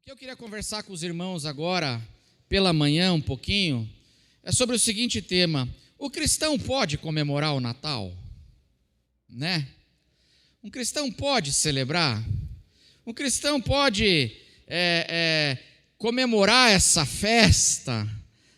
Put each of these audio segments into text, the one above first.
O que eu queria conversar com os irmãos agora, pela manhã, um pouquinho, é sobre o seguinte tema: o cristão pode comemorar o Natal? Né? Um cristão pode celebrar? Um cristão pode comemorar essa festa,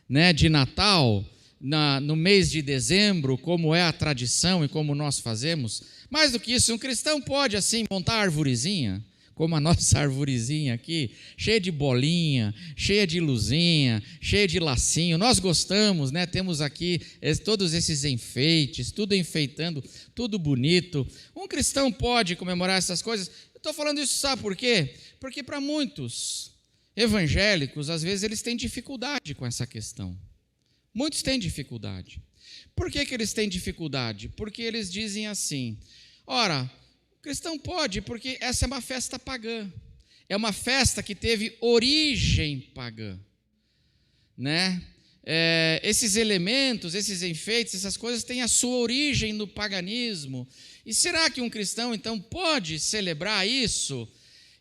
né, de Natal no mês de dezembro, como é a tradição e como nós fazemos? Mais do que isso, um cristão pode assim montar a arvorezinha, como a nossa arvorezinha aqui, cheia de bolinha, cheia de luzinha, cheia de lacinho. Nós gostamos, né? Temos aqui todos esses enfeites, tudo enfeitando, tudo bonito. Um cristão pode comemorar essas coisas? Eu estou falando isso, sabe por quê? Porque para muitos evangélicos, às vezes, eles têm dificuldade com essa questão. Muitos têm dificuldade. Por que eles têm dificuldade? Porque eles dizem assim: ora, o cristão pode, porque essa é uma festa pagã. É uma festa que teve origem pagã, né? Esses elementos, esses enfeites, essas coisas têm a sua origem no paganismo. E será que um cristão, então, pode celebrar isso?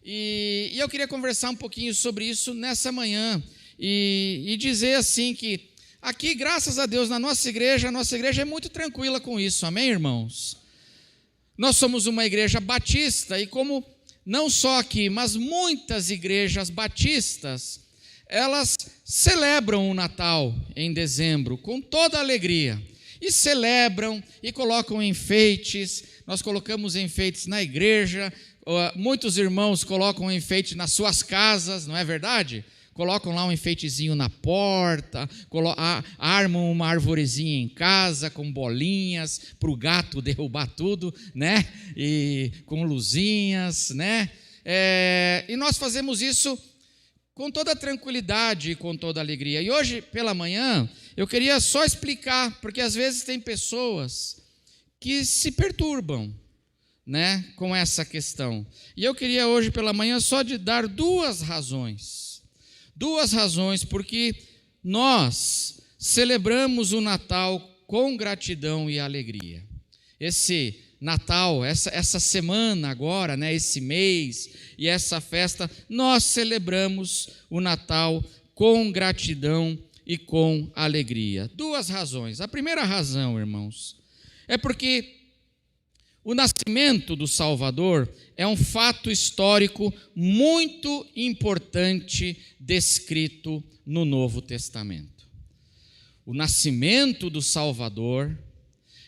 E eu queria conversar um pouquinho sobre isso nessa manhã e dizer assim que aqui, graças a Deus, na nossa igreja, a nossa igreja é muito tranquila com isso, amém, irmãos? Nós somos uma igreja batista e como não só aqui, mas muitas igrejas batistas, elas celebram o Natal em dezembro com toda alegria. E celebram e colocam enfeites. Nós colocamos enfeites na igreja, muitos irmãos colocam enfeite nas suas casas, não é verdade? Colocam lá um enfeitezinho na porta, armam uma arvorezinha em casa com bolinhas para o gato derrubar tudo, né? E com luzinhas, né? E nós fazemos isso com toda tranquilidade e com toda alegria. E hoje, pela manhã, eu queria só explicar, porque às vezes tem pessoas que se perturbam, né, com essa questão. E eu queria hoje pela manhã só dar duas razões porque nós celebramos o Natal com gratidão e alegria. Esse Natal, essa semana agora, né, esse mês e essa festa, nós celebramos o Natal com gratidão e com alegria. Duas razões. A primeira razão, irmãos, é porque o nascimento do Salvador é um fato histórico muito importante descrito no Novo Testamento. O nascimento do Salvador,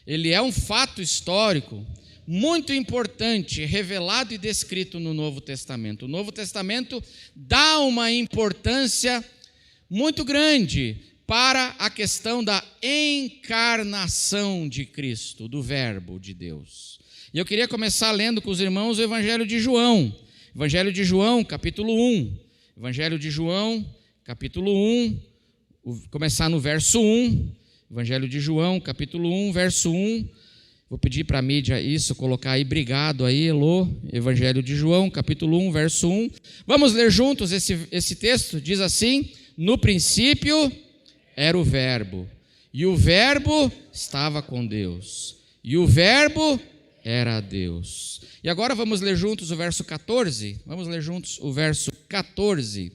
ele é um fato histórico muito importante, revelado e descrito no Novo Testamento. O Novo Testamento dá uma importância muito grande para a questão da encarnação de Cristo, do Verbo de Deus. E eu queria começar lendo com os irmãos o Evangelho de João. Evangelho de João, capítulo 1. Evangelho de João, capítulo 1, começar no verso 1. Evangelho de João, capítulo 1, verso 1. Vou pedir para a mídia isso, colocar aí, obrigado aí, Elô. Evangelho de João, capítulo 1, verso 1. Vamos ler juntos esse texto? Diz assim: no princípio era o Verbo, e o Verbo estava com Deus, e o Verbo era Deus. E agora vamos ler juntos o verso 14. Vamos ler juntos o verso 14.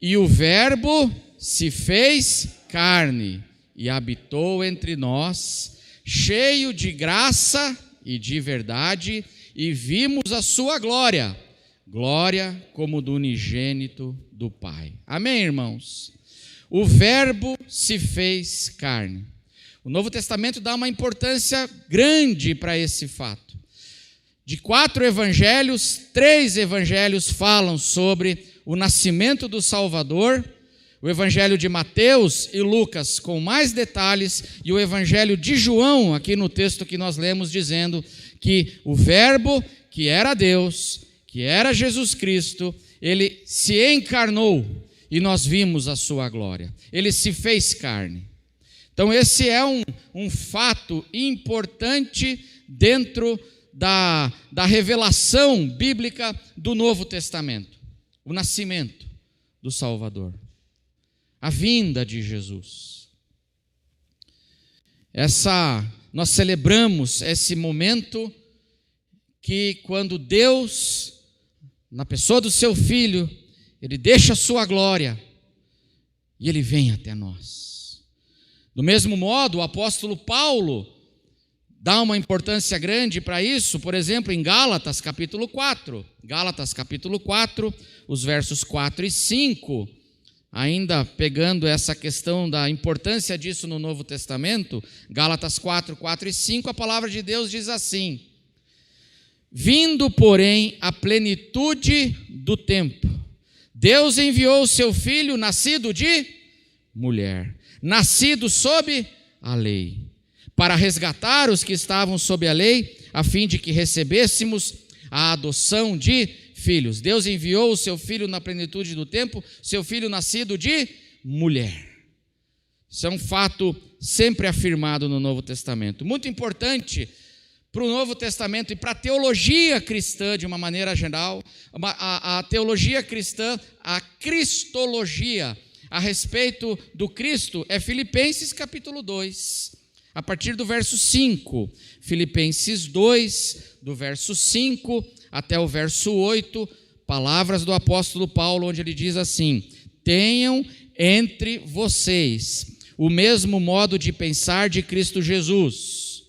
E o Verbo se fez carne e habitou entre nós, cheio de graça e de verdade, e vimos a sua glória, glória como do unigênito do Pai. Amém, irmãos? O Verbo se fez carne. O Novo Testamento dá uma importância grande para esse fato. De 4 evangelhos, 3 evangelhos falam sobre o nascimento do Salvador. O Evangelho de Mateus e Lucas com mais detalhes, e o Evangelho de João, aqui no texto que nós lemos, dizendo que o Verbo, que era Deus, que era Jesus Cristo, ele se encarnou e nós vimos a sua glória. Ele se fez carne. Então esse é um fato importante dentro da revelação bíblica do Novo Testamento. O nascimento do Salvador. A vinda de Jesus. Nós celebramos esse momento que quando Deus, na pessoa do seu Filho, Ele deixa a sua glória e ele vem até nós. Do mesmo modo, o apóstolo Paulo dá uma importância grande para isso, por exemplo, em Gálatas capítulo 4. Gálatas capítulo 4, os versos 4 e 5, ainda pegando essa questão da importância disso no Novo Testamento, Gálatas 4, 4 e 5, a palavra de Deus diz assim: vindo, porém, a plenitude do tempo, Deus enviou o seu Filho, nascido de mulher, nascido sob a lei, para resgatar os que estavam sob a lei, a fim de que recebêssemos a adoção de filhos. Deus enviou o seu Filho na plenitude do tempo, seu Filho nascido de mulher. Isso é um fato sempre afirmado no Novo Testamento. Muito importante para o Novo Testamento e para a teologia cristã de uma maneira geral, a teologia cristã, a cristologia a respeito do Cristo é Filipenses capítulo 2, a partir do verso 5. Filipenses 2, do verso 5 até o verso 8, palavras do apóstolo Paulo, onde ele diz assim: tenham entre vocês o mesmo modo de pensar de Cristo Jesus,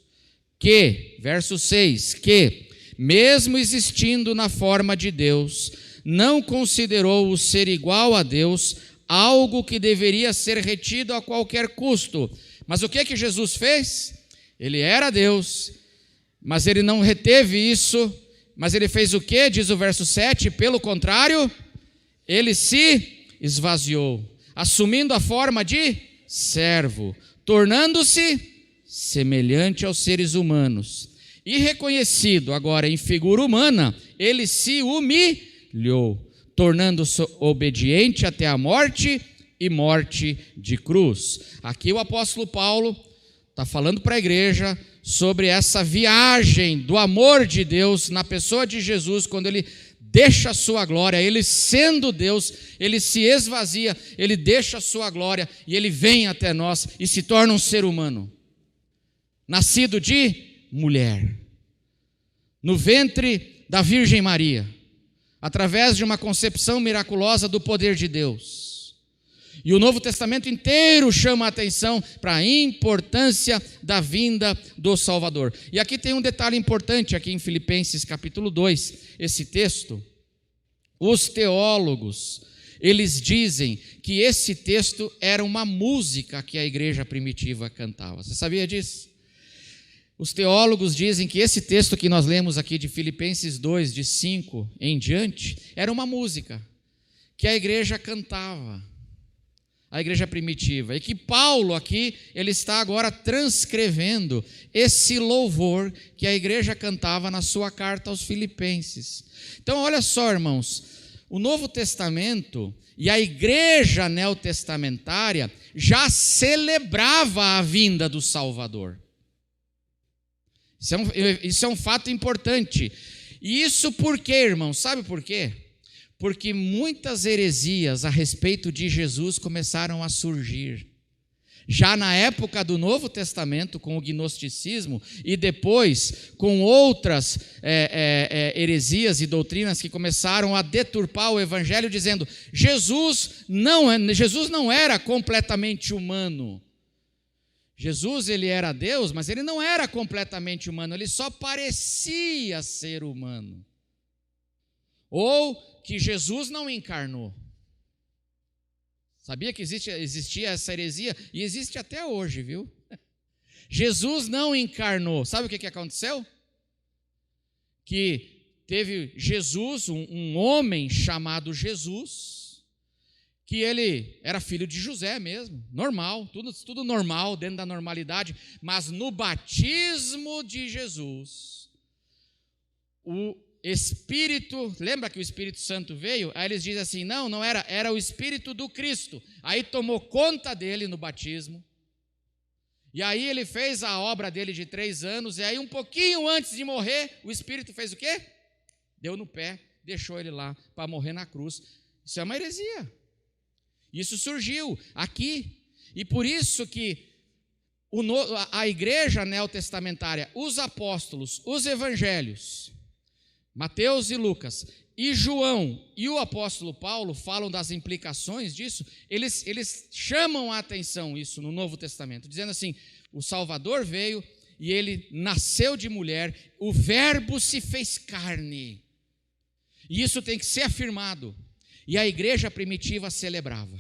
que, verso 6, que, mesmo existindo na forma de Deus, não considerou o ser igual a Deus algo que deveria ser retido a qualquer custo. Mas o que Jesus fez? Ele era Deus, mas ele não reteve isso, mas ele fez o que? Diz o verso 7, pelo contrário, ele se esvaziou, assumindo a forma de servo, tornando-se semelhante aos seres humanos, e reconhecido agora em figura humana, ele se humilhou, tornando-se obediente até a morte e morte de cruz. Aqui o apóstolo Paulo está falando para a igreja sobre essa viagem do amor de Deus na pessoa de Jesus, quando ele deixa a sua glória, ele sendo Deus, ele se esvazia, ele deixa a sua glória e ele vem até nós e se torna um ser humano, nascido de mulher, no ventre da Virgem Maria, através de uma concepção miraculosa do poder de Deus. E o Novo Testamento inteiro chama a atenção para a importância da vinda do Salvador. E aqui tem um detalhe importante, aqui em Filipenses capítulo 2, esse texto. Os teólogos, eles dizem que esse texto era uma música que a igreja primitiva cantava. Você sabia disso? Os teólogos dizem que esse texto que nós lemos aqui de Filipenses 2, de 5 em diante, era uma música que a igreja cantava, a igreja primitiva, e que Paulo aqui, ele está agora transcrevendo esse louvor que a igreja cantava na sua carta aos Filipenses. Então olha só, irmãos, o Novo Testamento e a igreja neotestamentária já celebrava a vinda do Salvador. Isso é um fato importante. E isso por quê, irmão? Sabe por quê? Porque muitas heresias a respeito de Jesus começaram a surgir. Já na época do Novo Testamento, com o gnosticismo, e depois com outras heresias e doutrinas que começaram a deturpar o Evangelho, dizendo: Jesus não era completamente humano. Jesus, ele era Deus, mas ele não era completamente humano, ele só parecia ser humano. Ou que Jesus não encarnou. Sabia que existia essa heresia? E existe até hoje, viu? Jesus não encarnou. Sabe o que aconteceu? Que teve Jesus, um homem chamado Jesus, que ele era filho de José mesmo, normal, tudo normal, dentro da normalidade, mas no batismo de Jesus, o Espírito, lembra que o Espírito Santo veio? Aí eles dizem assim, não era o Espírito do Cristo, aí tomou conta dele no batismo, e aí ele fez a obra dele de 3 anos, e aí um pouquinho antes de morrer, o Espírito fez o quê? Deu no pé, deixou ele lá para morrer na cruz. Isso é uma heresia. Isso surgiu aqui, e por isso que a igreja neotestamentária, os apóstolos, os evangelhos, Mateus e Lucas, E João e o apóstolo Paulo falam das implicações disso, eles chamam a atenção isso no Novo Testamento, dizendo assim, o Salvador veio e ele nasceu de mulher, o verbo se fez carne. E isso tem que ser afirmado. E a igreja primitiva celebrava.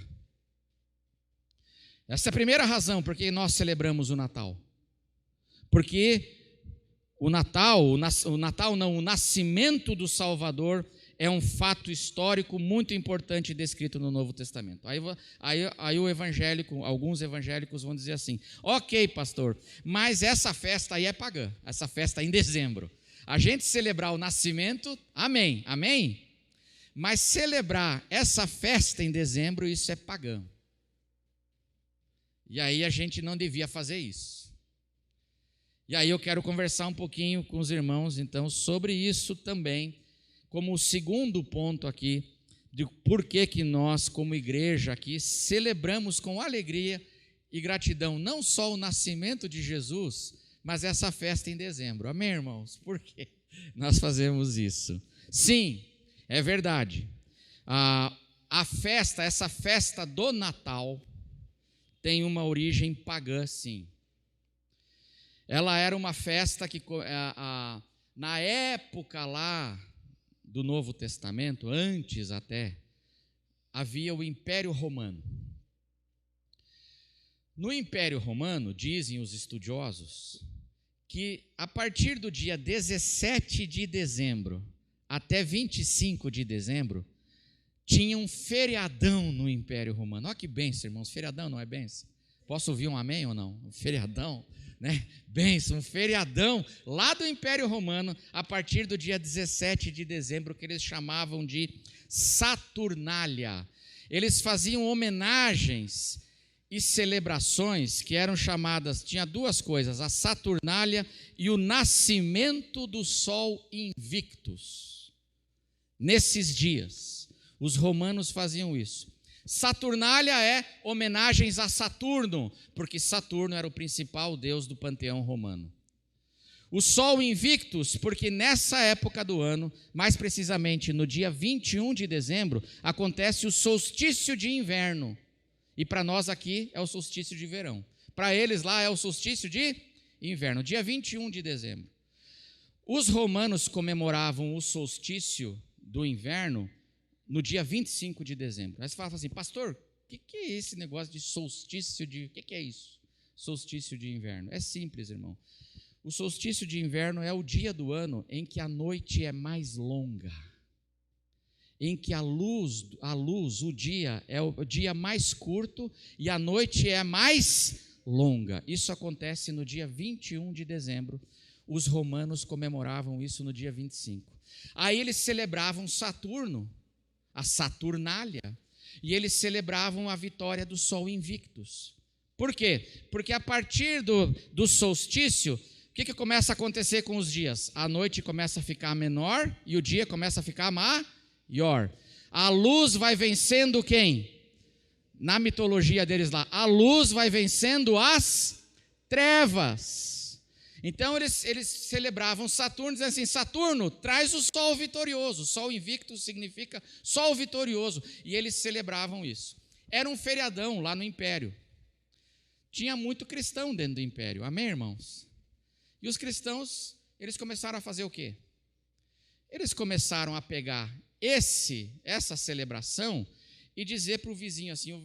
Essa é a primeira razão por que nós celebramos o Natal. Porque o nascimento do Salvador é um fato histórico muito importante descrito no Novo Testamento. Aí alguns evangélicos vão dizer assim, ok, pastor, mas essa festa aí é pagã, essa festa é em dezembro. A gente celebrar o nascimento, amém, amém? Mas celebrar essa festa em dezembro, isso é pagão. E aí a gente não devia fazer isso. E aí eu quero conversar um pouquinho com os irmãos, então, sobre isso também, como o segundo ponto aqui, de por que nós, como igreja aqui, celebramos com alegria e gratidão, não só o nascimento de Jesus, mas essa festa em dezembro. Amém, irmãos? Por que nós fazemos isso? Sim, é verdade. Essa festa do Natal tem uma origem pagã, sim. Ela era uma festa que, na época lá do Novo Testamento, antes até, havia o Império Romano. No Império Romano, dizem os estudiosos, que a partir do dia 17 de dezembro até 25 de dezembro, tinha um feriadão no Império Romano. Olha que bênção, irmãos, feriadão não é bênção? Posso ouvir um amém ou não? Um feriadão, né? Bênção, um feriadão lá do Império Romano, a partir do dia 17 de dezembro, que eles chamavam de Saturnália. Eles faziam homenagens e celebrações que eram chamadas, tinha duas coisas, a Saturnália e o nascimento do Sol Invictus. Nesses dias, os romanos faziam isso. Saturnália é homenagens a Saturno, porque Saturno era o principal deus do panteão romano. O Sol Invictus, porque nessa época do ano, mais precisamente no dia 21 de dezembro, acontece o solstício de inverno. E para nós aqui é o solstício de verão. Para eles lá é o solstício de inverno, dia 21 de dezembro. Os romanos comemoravam o solstício do inverno no dia 25 de dezembro. Aí você fala assim, pastor, o que é esse negócio de solstício de... O que é isso? Solstício de inverno. É simples, irmão. O solstício de inverno é o dia do ano em que a noite é mais longa. Em que a luz, o dia, é o dia mais curto e a noite é mais longa. Isso acontece no dia 21 de dezembro. Os romanos comemoravam isso no dia 25. Aí eles celebravam Saturno, a Saturnália, e eles celebravam a vitória do Sol Invictus. Por quê? Porque a partir do solstício, o que começa a acontecer com os dias? A noite começa a ficar menor e o dia começa a ficar maior. A luz vai vencendo quem? Na mitologia deles lá, a luz vai vencendo as trevas. Então eles celebravam Saturno, dizendo assim, Saturno, traz o sol vitorioso. Sol invicto significa sol vitorioso. E eles celebravam isso. Era um feriadão lá no Império. Tinha muito cristão dentro do Império, amém, irmãos? E os cristãos, eles começaram a fazer o quê? Eles começaram a pegar essa celebração e dizer para o vizinho assim,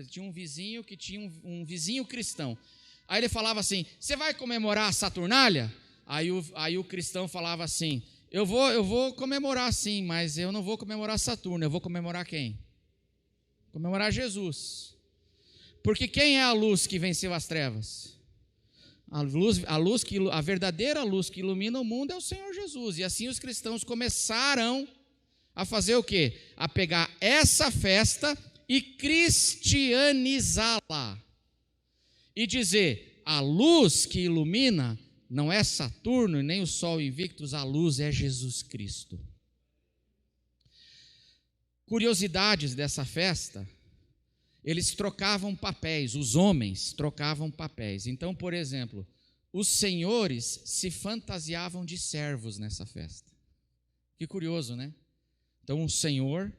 tinha um vizinho que tinha um vizinho cristão. Aí ele falava assim, você vai comemorar a Saturnália? Aí o cristão falava assim, eu vou comemorar sim, mas eu não vou comemorar Saturno, eu vou comemorar quem? Comemorar Jesus. Porque quem é a luz que venceu as trevas? A verdadeira luz que ilumina o mundo é o Senhor Jesus. E assim os cristãos começaram a fazer o quê? A pegar essa festa e cristianizá-la. E dizer, a luz que ilumina não é Saturno e nem o Sol Invictus, a luz é Jesus Cristo. Curiosidades dessa festa, eles trocavam papéis, os homens trocavam papéis. Então, por exemplo, os senhores se fantasiavam de servos nessa festa. Que curioso, né? Então, um senhor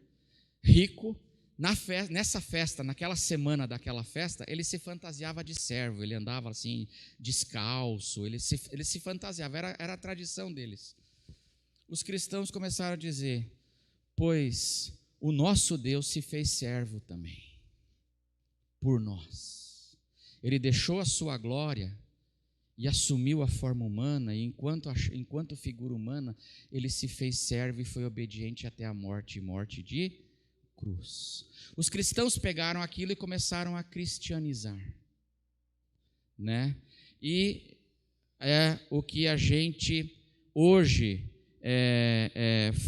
rico, nessa festa, naquela semana daquela festa, ele se fantasiava de servo, ele andava assim, descalço, ele se fantasiava, era a tradição deles. Os cristãos começaram a dizer: pois o nosso Deus se fez servo também, por nós. Ele deixou a sua glória e assumiu a forma humana, e enquanto figura humana, ele se fez servo e foi obediente até a morte, morte de cruz. Os cristãos pegaram aquilo e começaram a cristianizar, né? E é o que a gente hoje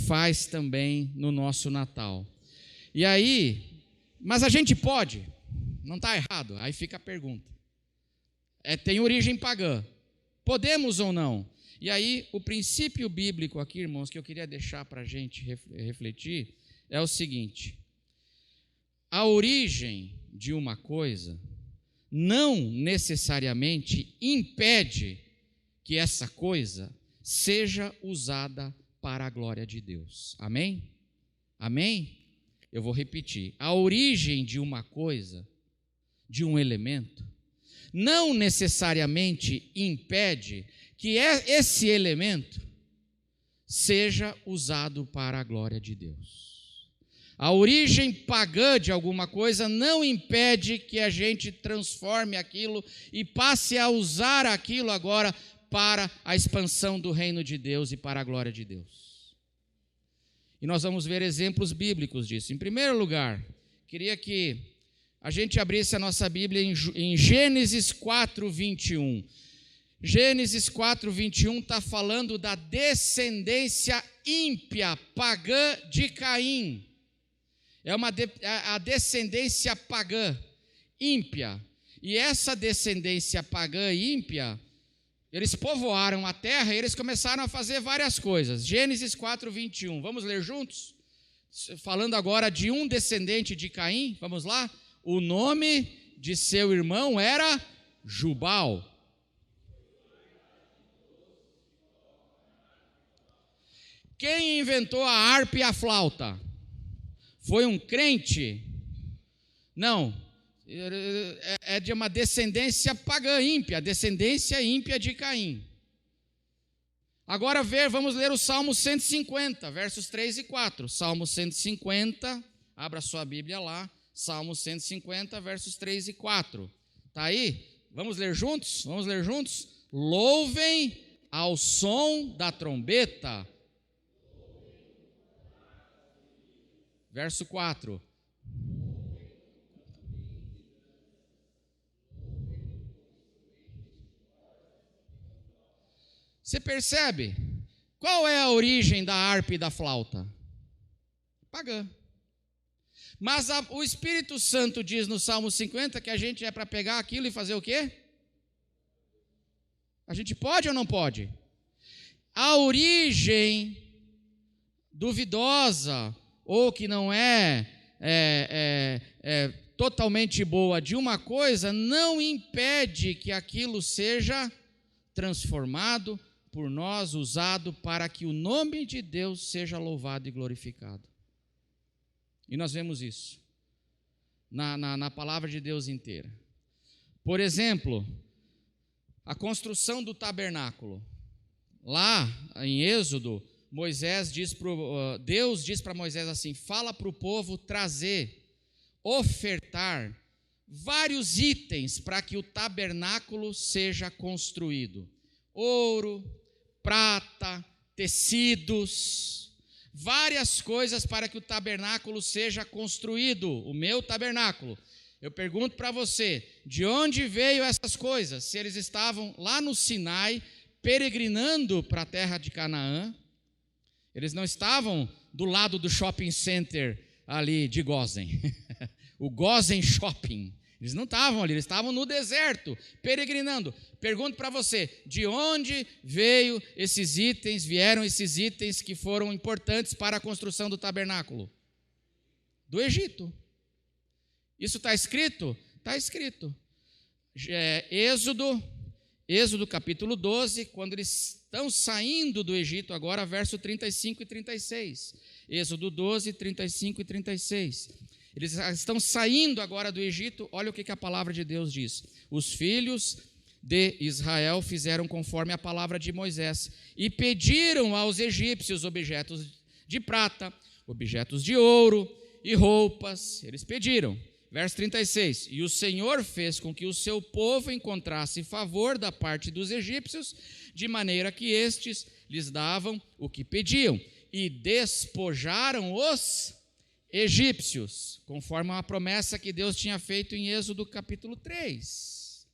faz também no nosso Natal. E aí, mas a gente pode? Não está errado? Aí fica a pergunta. Tem origem pagã. Podemos ou não? E aí, o princípio bíblico aqui, irmãos, que eu queria deixar para a gente refletir, é o seguinte: a origem de uma coisa não necessariamente impede que essa coisa seja usada para a glória de Deus. Amém? Amém? Eu vou repetir. A origem de uma coisa, de um elemento, não necessariamente impede que esse elemento seja usado para a glória de Deus. A origem pagã de alguma coisa não impede que a gente transforme aquilo e passe a usar aquilo agora para a expansão do reino de Deus e para a glória de Deus. E nós vamos ver exemplos bíblicos disso. Em primeiro lugar, queria que a gente abrisse a nossa Bíblia em Gênesis 4:21. Gênesis 4:21 está falando da descendência ímpia, pagã de Caim. A descendência pagã, ímpia. E essa descendência pagã e ímpia, eles povoaram a terra e eles começaram a fazer várias coisas. Gênesis 4:21. Vamos ler juntos? Falando agora de um descendente de Caim, vamos lá? O nome de seu irmão era Jubal. Quem inventou a harpa e a flauta? Foi um crente? Não, é de uma descendência pagã ímpia, descendência ímpia de Caim. Agora vamos ler o Salmo 150, versos 3 e 4. Salmo 150, abra sua Bíblia lá. Salmo 150, versos 3 e 4. Está aí? Vamos ler juntos? Vamos ler juntos? Louvem ao som da trombeta. Verso 4. Você percebe? Qual é a origem da harpa e da flauta? Pagã. Mas o Espírito Santo diz no Salmo 50 que a gente é para pegar aquilo e fazer o quê? A gente pode ou não pode? A origem duvidosa ou que não é totalmente boa de uma coisa não impede que aquilo seja transformado por nós, usado para que o nome de Deus seja louvado e glorificado. E nós vemos isso na palavra de Deus inteira. Por exemplo, a construção do tabernáculo. Lá em Êxodo, Deus diz para Moisés assim: fala para o povo ofertar vários itens para que o tabernáculo seja construído. Ouro, prata, tecidos, várias coisas para que o tabernáculo seja construído, o meu tabernáculo. Eu pergunto para você, de onde veio essas coisas? Se eles estavam lá no Sinai, peregrinando para a terra de Canaã, eles não estavam do lado do shopping center ali de Gozen, o Gozen Shopping. Eles não estavam ali, eles estavam no deserto, peregrinando. Pergunto para você, de onde vieram esses itens que foram importantes para a construção do tabernáculo? Do Egito. Isso está escrito? Está escrito. Êxodo Êxodo capítulo 12, quando eles estão saindo do Egito agora, verso 35 e 36. Êxodo 12, 35 e 36. Eles estão saindo agora do Egito, olha o que a palavra de Deus diz. Os filhos de Israel fizeram conforme a palavra de Moisés e pediram aos egípcios objetos de prata, objetos de ouro e roupas. Eles pediram. Verso 36, e o Senhor fez com que o seu povo encontrasse favor da parte dos egípcios, de maneira que estes lhes davam o que pediam, e despojaram os egípcios, conforme a promessa que Deus tinha feito em Êxodo capítulo 3.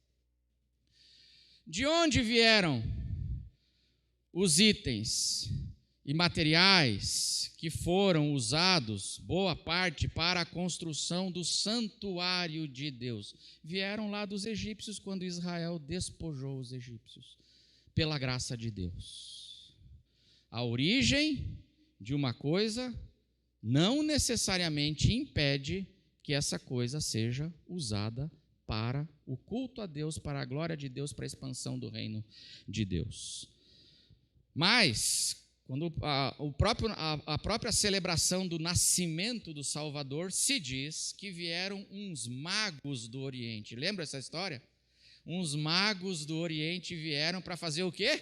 De onde vieram os itens e materiais que foram usados, boa parte, para a construção do santuário de Deus? Vieram lá dos egípcios, quando Israel despojou os egípcios, pela graça de Deus. A origem de uma coisa não necessariamente impede que essa coisa seja usada para o culto a Deus, para a glória de Deus, para a expansão do reino de Deus. Mas quando a própria celebração do nascimento do Salvador, se diz que vieram uns magos do Oriente. Lembra essa história? Uns magos do Oriente vieram para fazer o quê?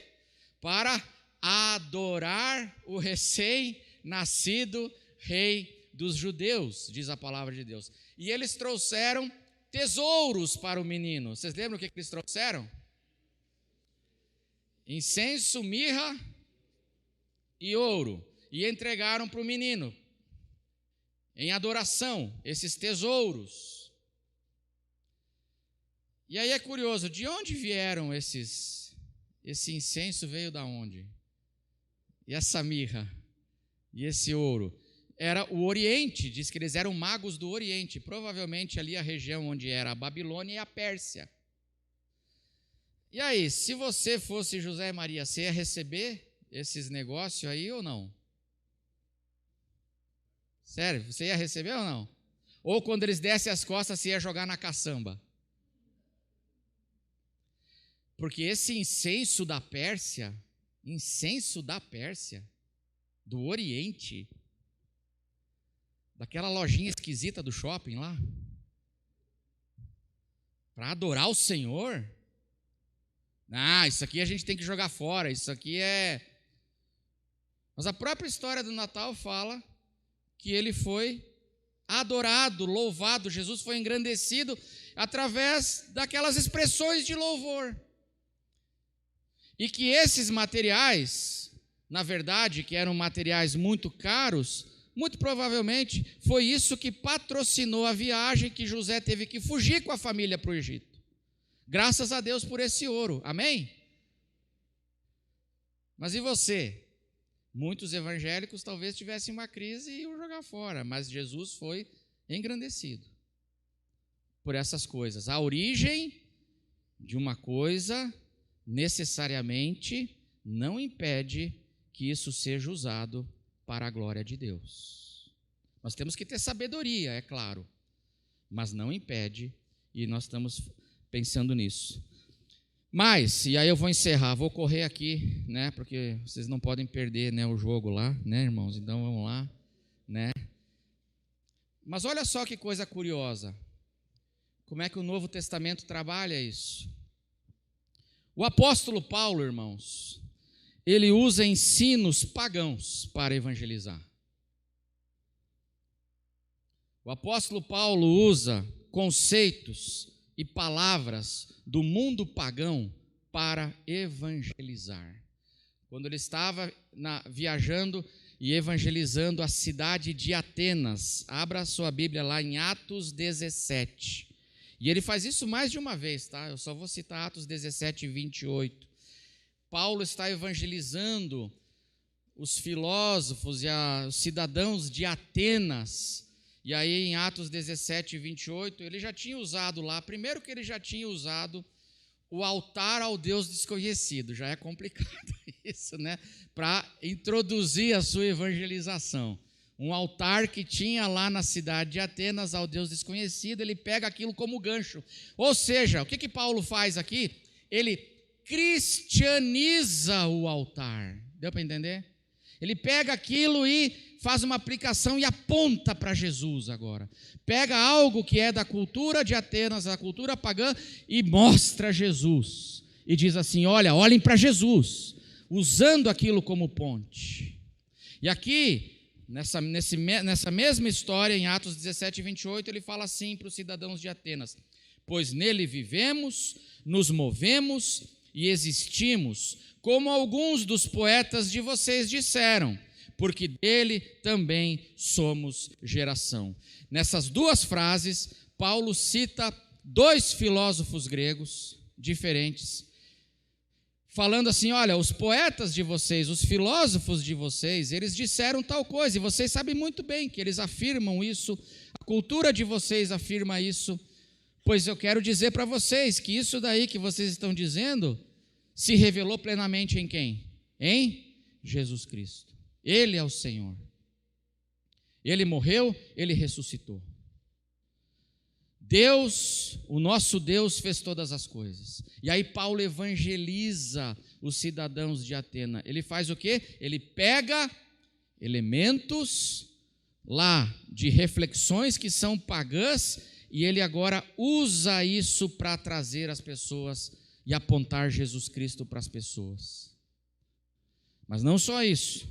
Para adorar o recém-nascido rei dos judeus, diz a palavra de Deus. E eles trouxeram tesouros para o menino. Vocês lembram o que eles trouxeram? Incenso, mirra e ouro, e entregaram para o menino, em adoração, esses tesouros. E aí é curioso, de onde vieram esse incenso veio da onde? E essa mirra, e esse ouro? Era o Oriente, diz que eles eram magos do Oriente, provavelmente ali a região onde era a Babilônia e a Pérsia. E aí, se você fosse José e Maria, você ia receber esses negócios aí ou não? Sério, você ia receber ou não? Ou quando eles dessem as costas, você ia jogar na caçamba? Porque esse incenso da Pérsia, do Oriente, daquela lojinha esquisita do shopping lá, para adorar o Senhor, isso aqui a gente tem que jogar fora, isso aqui é... Mas a própria história do Natal fala que ele foi adorado, louvado, Jesus foi engrandecido através daquelas expressões de louvor. E que esses materiais, na verdade, que eram materiais muito caros, muito provavelmente foi isso que patrocinou a viagem que José teve que fugir com a família para o Egito. Graças a Deus por esse ouro, amém? Mas e você? Muitos evangélicos talvez tivessem uma crise e iam jogar fora, mas Jesus foi engrandecido por essas coisas. A origem de uma coisa necessariamente não impede que isso seja usado para a glória de Deus. Nós temos que ter sabedoria, é claro, mas não impede, e nós estamos pensando nisso. Mas, e aí eu vou encerrar, vou correr aqui, né, porque vocês não podem perder, né, o jogo lá, né, irmãos? Então vamos lá, né? Mas olha só que coisa curiosa, como é que o Novo Testamento trabalha isso? O apóstolo Paulo, irmãos, ele usa ensinos pagãos para evangelizar. O apóstolo Paulo usa conceitos e palavras do mundo pagão para evangelizar. Quando ele estava viajando e evangelizando a cidade de Atenas, abra a sua Bíblia lá em Atos 17. E ele faz isso mais de uma vez, tá? Eu só vou citar Atos 17 e 28. Paulo está evangelizando os filósofos e os cidadãos de Atenas. E aí em Atos 17 e 28, ele já tinha usado lá, primeiro que ele já tinha usado o altar ao Deus desconhecido, já é complicado isso, né? Para introduzir a sua evangelização. Um altar que tinha lá na cidade de Atenas ao Deus desconhecido, ele pega aquilo como gancho. Ou seja, o que Paulo faz aqui? Ele cristianiza o altar. Deu para entender? Ele pega aquilo e faz uma aplicação e aponta para Jesus agora. Pega algo que é da cultura de Atenas, da cultura pagã, e mostra Jesus. E diz assim, olhem para Jesus, usando aquilo como ponte. E aqui, nessa mesma história, em Atos 17, 28, ele fala assim para os cidadãos de Atenas: pois nele vivemos, nos movemos e existimos, como alguns dos poetas de vocês disseram, porque dele também somos geração. Nessas duas frases, Paulo cita dois filósofos gregos diferentes, falando assim, olha, os poetas de vocês, os filósofos de vocês, eles disseram tal coisa, e vocês sabem muito bem que eles afirmam isso, a cultura de vocês afirma isso, pois eu quero dizer para vocês que isso daí que vocês estão dizendo se revelou plenamente em quem? Em Jesus Cristo. Ele é o Senhor. Ele morreu, ele ressuscitou. Deus, o nosso Deus, fez todas as coisas. E aí Paulo evangeliza os cidadãos de Atenas. Ele faz o quê? Ele pega elementos lá de reflexões que são pagãs e ele agora usa isso para trazer as pessoas e apontar Jesus Cristo para as pessoas. Mas não só isso.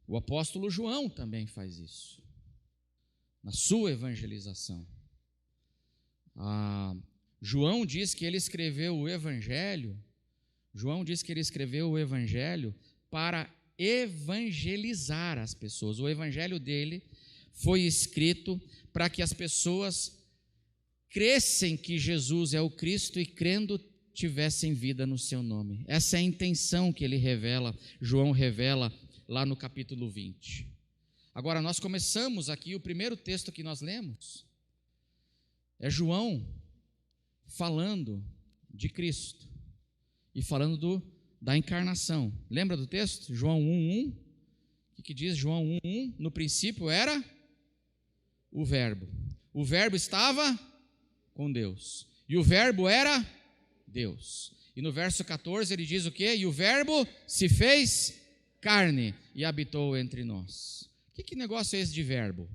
O apóstolo João também faz isso, na sua evangelização. João diz que ele escreveu o Evangelho, para evangelizar as pessoas. O Evangelho dele foi escrito para que as pessoas crescem que Jesus é o Cristo e crendo tivessem vida no seu nome. Essa é a intenção que ele revela, João revela lá no capítulo 20. Agora nós começamos aqui, o primeiro texto que nós lemos é João falando de Cristo e falando da encarnação. Lembra do texto? João 1:1. O que diz João 1:1? No princípio era o Verbo. O Verbo estava com Deus. E o Verbo era Deus. E no verso 14 ele diz o quê? E o Verbo se fez carne e habitou entre nós. Que negócio é esse de verbo?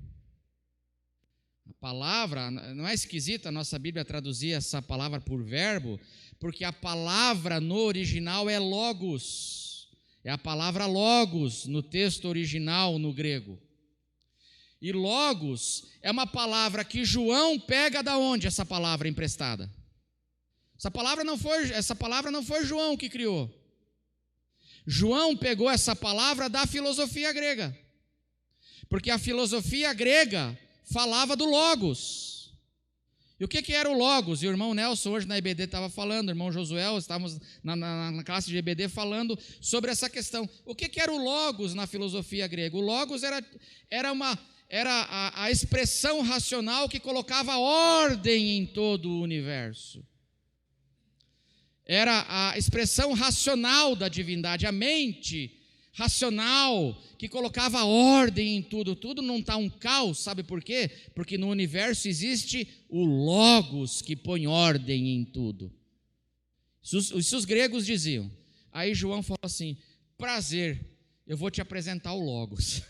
A palavra, não é esquisita a nossa Bíblia traduzir essa palavra por verbo? Porque a palavra no original é logos. É a palavra logos no texto original no grego. E logos é uma palavra que João pega da onde essa palavra emprestada? Essa palavra não foi João que criou. João pegou essa palavra da filosofia grega. Porque a filosofia grega falava do logos. E o que era o logos? E o irmão Nelson hoje na EBD estava falando, o irmão Josué, estávamos na classe de EBD falando sobre essa questão. O que era o logos na filosofia grega? O logos era a expressão racional que colocava ordem em todo o universo. Era a expressão racional da divindade, a mente racional que colocava ordem em tudo. Tudo não está um caos, sabe por quê? Porque no universo existe o logos que põe ordem em tudo. Isso os gregos diziam. Aí João falou assim, prazer, eu vou te apresentar o logos.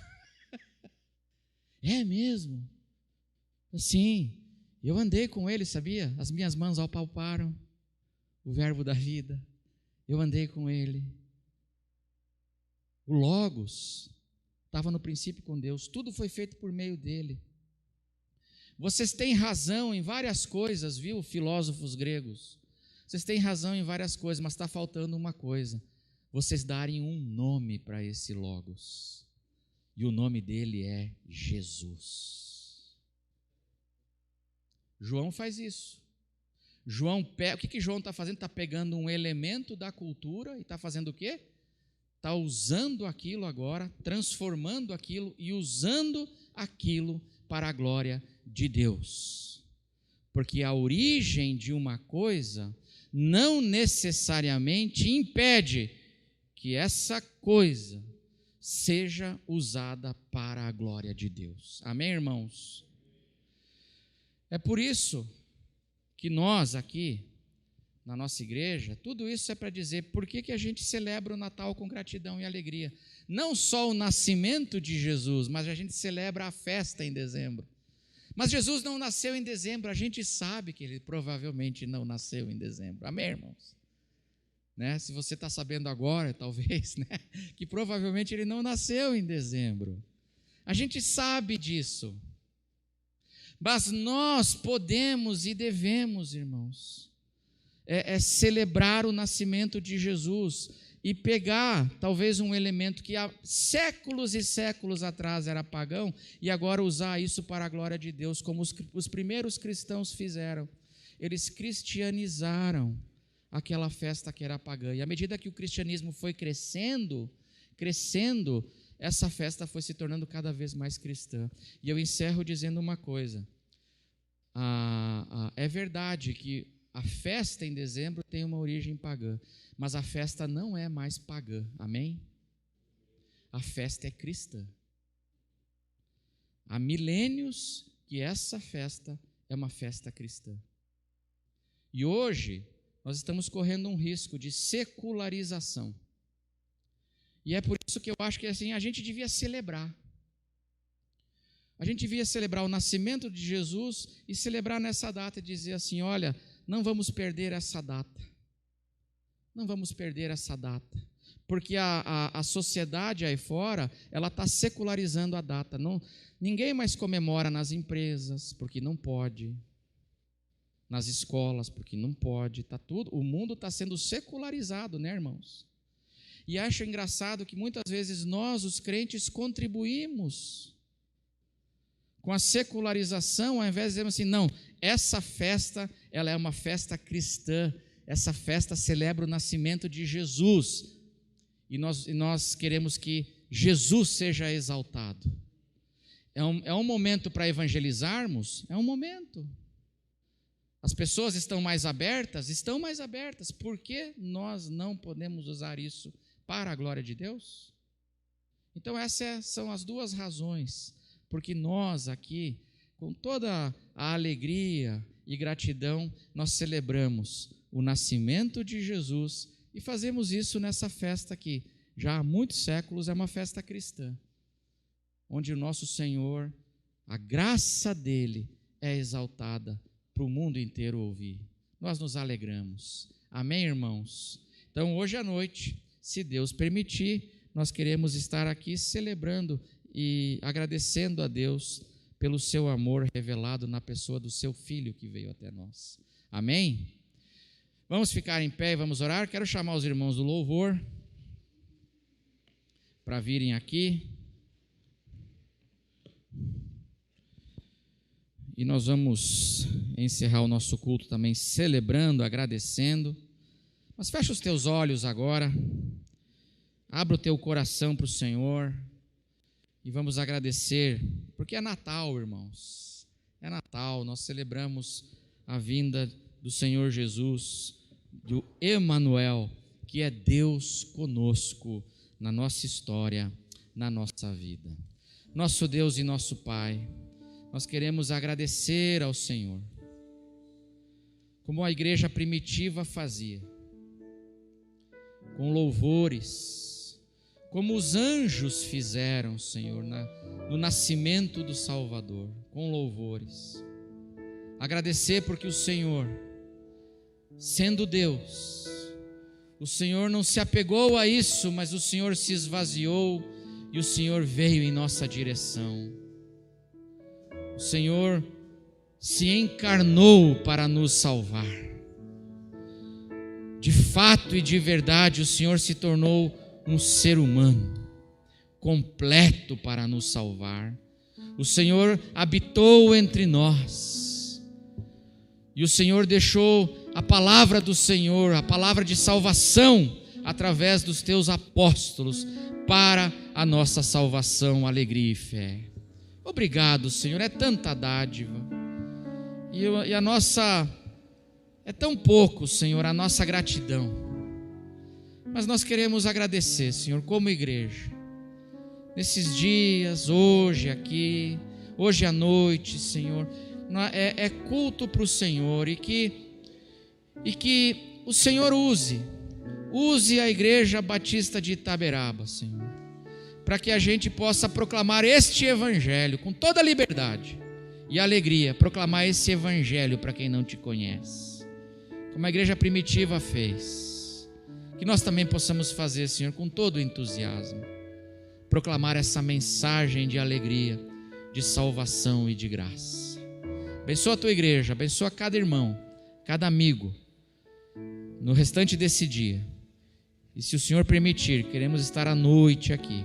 É mesmo? Sim, eu andei com ele, sabia? As minhas mãos apalparam o verbo da vida, eu andei com ele. O logos estava no princípio com Deus, tudo foi feito por meio dele. Vocês têm razão em várias coisas, viu, filósofos gregos? Vocês têm razão em várias coisas, mas está faltando uma coisa: vocês darem um nome para esse logos, e o nome dele é Jesus. João faz isso. O que João está fazendo? Está pegando um elemento da cultura e está fazendo o quê? Está usando aquilo agora, transformando aquilo e usando aquilo para a glória de Deus. Porque a origem de uma coisa não necessariamente impede que essa coisa seja usada para a glória de Deus. Amém, irmãos? É por isso que nós aqui na nossa igreja, tudo isso é para dizer por que a gente celebra o Natal com gratidão e alegria. Não só o nascimento de Jesus, mas a gente celebra a festa em dezembro. Mas Jesus não nasceu em dezembro, a gente sabe que ele provavelmente não nasceu em dezembro. Amém, irmãos? Né? Se você está sabendo agora, talvez, né? Que provavelmente ele não nasceu em dezembro. A gente sabe disso. Mas nós podemos e devemos, irmãos, celebrar o nascimento de Jesus e pegar talvez um elemento que há séculos e séculos atrás era pagão e agora usar isso para a glória de Deus, como os primeiros cristãos fizeram. Eles cristianizaram aquela festa que era pagã. E à medida que o cristianismo foi crescendo, essa festa foi se tornando cada vez mais cristã. E eu encerro dizendo uma coisa. É verdade que a festa em dezembro tem uma origem pagã, mas a festa não é mais pagã, amém? A festa é cristã. Há milênios que essa festa é uma festa cristã. E hoje nós estamos correndo um risco de secularização. E é por isso que eu acho que assim, a gente devia celebrar. A gente devia celebrar o nascimento de Jesus e celebrar nessa data e dizer assim, olha, não vamos perder essa data. Não vamos perder essa data. Porque a sociedade aí fora, ela está secularizando a data. Ninguém mais comemora nas empresas, porque não pode. Nas escolas, porque não pode. O mundo está sendo secularizado, né, irmãos? E acho engraçado que muitas vezes nós, os crentes, contribuímos com a secularização, ao invés de dizermos assim, não, essa festa, ela é uma festa cristã, essa festa celebra o nascimento de Jesus, e nós queremos que Jesus seja exaltado. É um momento para evangelizarmos? É um momento. As pessoas estão mais abertas? Estão mais abertas. Por que nós não podemos usar isso para a glória de Deus? Então essas são as duas razões, porque nós aqui, com toda a alegria e gratidão, nós celebramos o nascimento de Jesus e fazemos isso nessa festa que já há muitos séculos é uma festa cristã, onde o nosso Senhor, a graça dele é exaltada para o mundo inteiro ouvir. Nós nos alegramos. Amém, irmãos? Então, hoje à noite, se Deus permitir, nós queremos estar aqui celebrando e agradecendo a Deus pelo seu amor revelado na pessoa do seu Filho que veio até nós. Amém? Vamos ficar em pé e vamos orar. Quero chamar os irmãos do louvor para virem aqui. E nós vamos encerrar o nosso culto também celebrando, agradecendo. Mas fecha os teus olhos agora. Abra o teu coração para o Senhor. E vamos agradecer, porque é Natal, irmãos. É Natal, nós celebramos a vinda do Senhor Jesus, do Emanuel, que é Deus conosco na nossa história, na nossa vida. Nosso Deus e nosso Pai, nós queremos agradecer ao Senhor, como a igreja primitiva fazia, com louvores, como os anjos fizeram, Senhor, no nascimento do Salvador, com louvores. Agradecer porque o Senhor, sendo Deus, o Senhor não se apegou a isso, mas o Senhor se esvaziou e o Senhor veio em nossa direção. O Senhor se encarnou para nos salvar. De fato e de verdade, o Senhor se tornou um ser humano completo para nos salvar. O Senhor habitou entre nós e o Senhor deixou a palavra do Senhor, a palavra de salvação através dos teus apóstolos para a nossa salvação, alegria e fé. Obrigado, Senhor, é tanta dádiva e a nossa é tão pouco, Senhor, a nossa gratidão. Mas nós queremos agradecer, Senhor, como igreja, nesses dias, hoje aqui, hoje à noite, Senhor, é culto para o Senhor e que o Senhor use a Igreja Batista de Itaberaba, Senhor, para que a gente possa proclamar este Evangelho com toda a liberdade e alegria, proclamar esse Evangelho para quem não te conhece, como a igreja primitiva fez, que nós também possamos fazer, Senhor, com todo o entusiasmo, proclamar essa mensagem de alegria, de salvação e de graça. Abençoa a tua igreja, abençoa cada irmão, cada amigo, no restante desse dia. E se o Senhor permitir, queremos estar à noite aqui,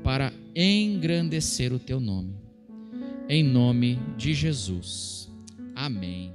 para engrandecer o teu nome. Em nome de Jesus. Amém.